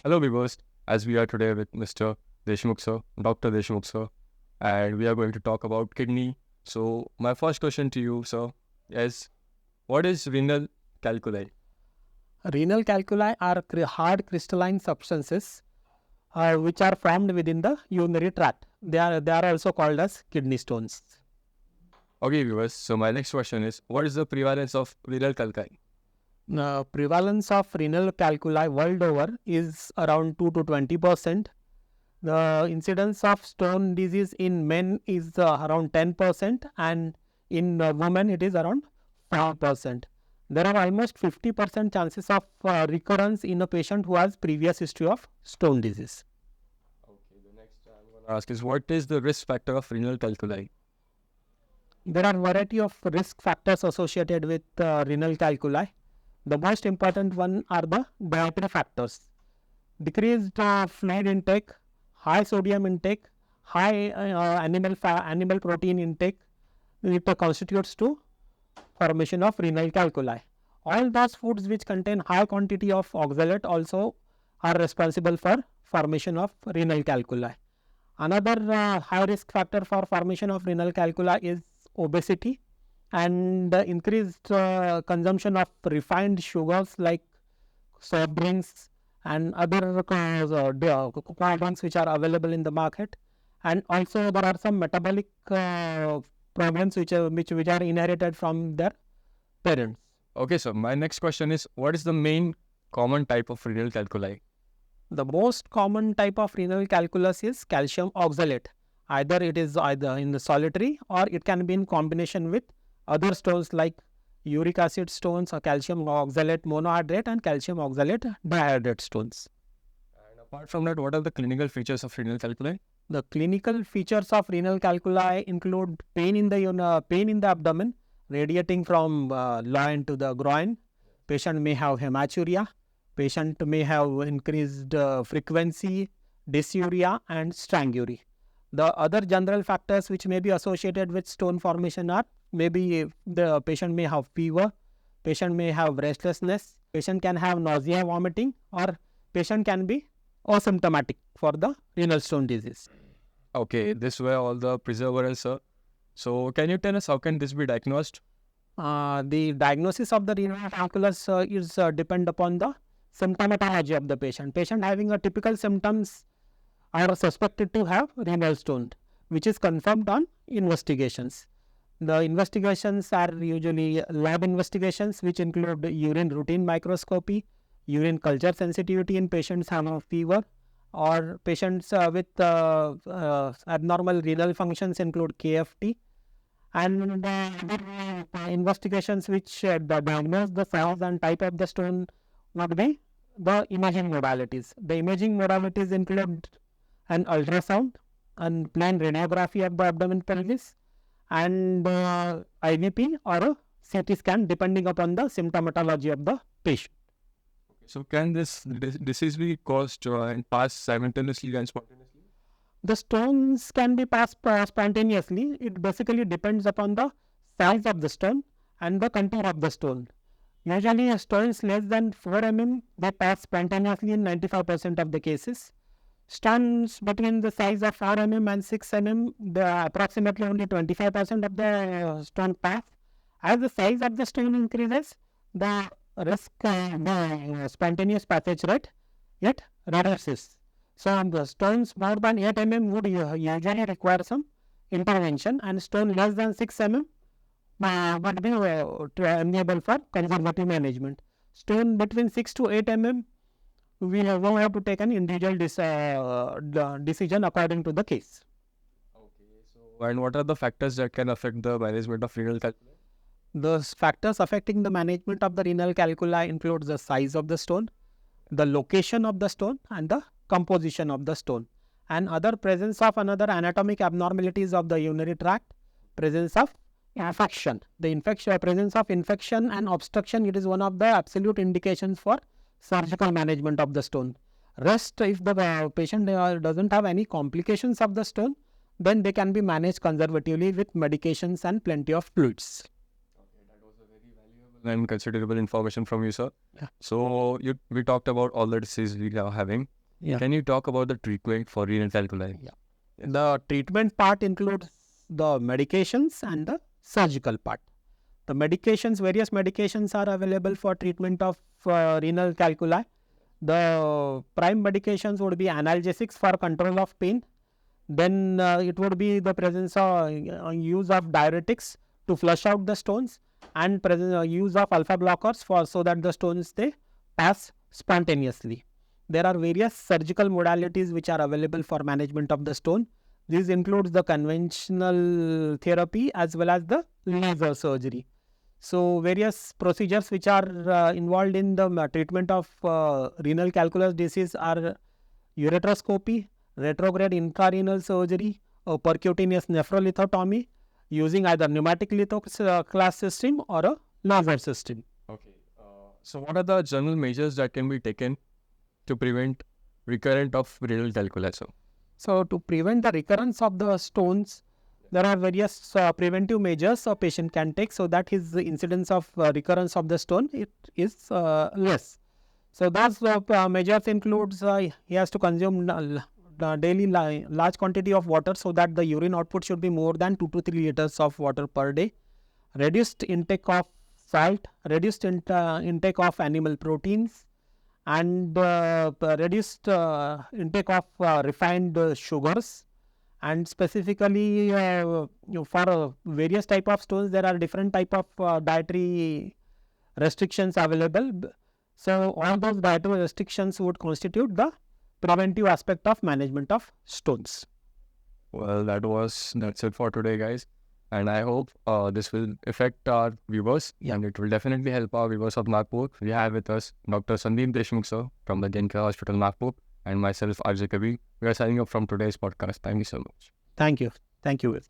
Hello viewers, as we are today with Mr. Deshmukh sir, Dr. Deshmukh sir, and we are going to talk about kidney. So my first question to you, sir, is what is renal calculi? Renal calculi are hard crystalline substances which are formed within the urinary tract. They are also called as kidney stones. Okay viewers, so my next question is what is the prevalence of renal calculi? Prevalence of renal calculi world over is around 2 to 20%. The incidence of stone disease in men is around 10%, and in women it is around 5%. There are almost 50% chances of recurrence in a patient who has previous history of stone disease. Okay, the next I'm going to ask is what is the risk factor of renal calculi? There are variety of risk factors associated with renal calculi. The most important one are the dietary factors. Decreased fluid intake, high sodium intake, high animal protein intake, it constitutes to formation of renal calculi. All those foods which contain high quantity of oxalate also are responsible for formation of renal calculi. Another high risk factor for formation of renal calculi is obesity and increased consumption of refined sugars like soft drinks and other products which are available in the market. And also there are some metabolic problems which are inherited from their parents. Okay, so my next question is what is the main common type of renal calculi? The most common type of renal calculus is calcium oxalate. Either it is either in the solitary or it can be in combination with other stones like uric acid stones or calcium oxalate monohydrate and calcium oxalate dihydrate stones. And apart from that, what are the clinical features of renal calculi? The clinical features of renal calculi include pain in the abdomen radiating from loin to the groin. Patient may have hematuria. Patient may have increased frequency, dysuria and strangury. The other general factors which may be associated with stone formation are maybe the patient may have fever, patient may have restlessness, patient can have nausea, vomiting, or patient can be asymptomatic for the renal stone disease. Okay, this were all the preservers, sir. So can you tell us how can this be diagnosed? The diagnosis of the renal calculus is depend upon the symptomatology of the patient. Patient having a typical symptoms are suspected to have renal stone, which is confirmed on investigations. The investigations are usually lab investigations, which include urine routine microscopy, urine culture sensitivity in patients having fever, or patients with abnormal renal functions include KFT, and other investigations which diagnose the size and type of the stone would be the imaging modalities. The imaging modalities include an ultrasound and plain radiography of the abdomen pelvis and IVP or a CT scan depending upon the symptomatology of the patient. So can this disease be caused and passed simultaneously and spontaneously? The stones can be passed spontaneously. It basically depends upon the size of the stone and the contour of the stone. Usually stones less than 4 mm they pass spontaneously in 95% of the cases. Stones between the size of 4 mm and 6 mm, the approximately only 25% of the stone pass. As the size of the stone increases, the risk, the spontaneous passage rate yet reduces. So the stones more than 8 mm would usually require some intervention, and stone less than 6 mm would be enable for conservative management. Stone between 6 to 8 mm, we have to take an individual decision according to the case. Okay, so and what are the factors that can affect the management of renal calculi? The factors affecting the management of the renal calculi includes the size of the stone, the location of the stone, and the composition of the stone, and other presence of another anatomic abnormalities of the urinary tract, presence of infection. The presence of infection and obstruction, it is one of the absolute indications for surgical management of the stone. Rest, if the patient doesn't have any complications of the stone, then they can be managed conservatively with medications and plenty of fluids. Okay, that was a very valuable and considerable information from you, sir. Yeah. So we talked about all the diseases we are having. Yeah. Can you talk about the treatment for renal calculi? Yeah. The treatment part includes the medications and the surgical part. The medications, various medications are available for treatment of renal calculi. The prime medications would be analgesics for control of pain. Then it would be the presence of use of diuretics to flush out the stones, and use of alpha blockers for so that the stones they pass spontaneously. There are various surgical modalities which are available for management of the stone. These includes the conventional therapy as well as the laser surgery. So various procedures which are involved in the treatment of renal calculus disease are ureteroscopy, retrograde intrarenal surgery, or percutaneous nephrolithotomy using either pneumatic class system or a laser system. Okay. So what are the general measures that can be taken to prevent recurrent of renal calculi? So to prevent the recurrence of the stones, there are various preventive measures a patient can take so that his incidence of recurrence of the stone it is less. So those measures includes he has to consume daily large quantity of water so that the urine output should be more than 2 to 3 liters of water per day. Reduced intake of salt, reduced intake of animal proteins, and reduced intake of refined sugars. And specifically for various type of stones, there are different type of dietary restrictions available. So all those dietary restrictions would constitute the preventive aspect of management of stones. Well, that's it for today, guys. And I hope this will affect our viewers, and it will definitely help our viewers of Nagpur. We have with us Dr. Sandeep Deshmukh, sir, from the Gencure Hospital, Nagpur, and myself, RJ Kabir. We are signing off from today's podcast. Thank you so much. Thank you. Thank you.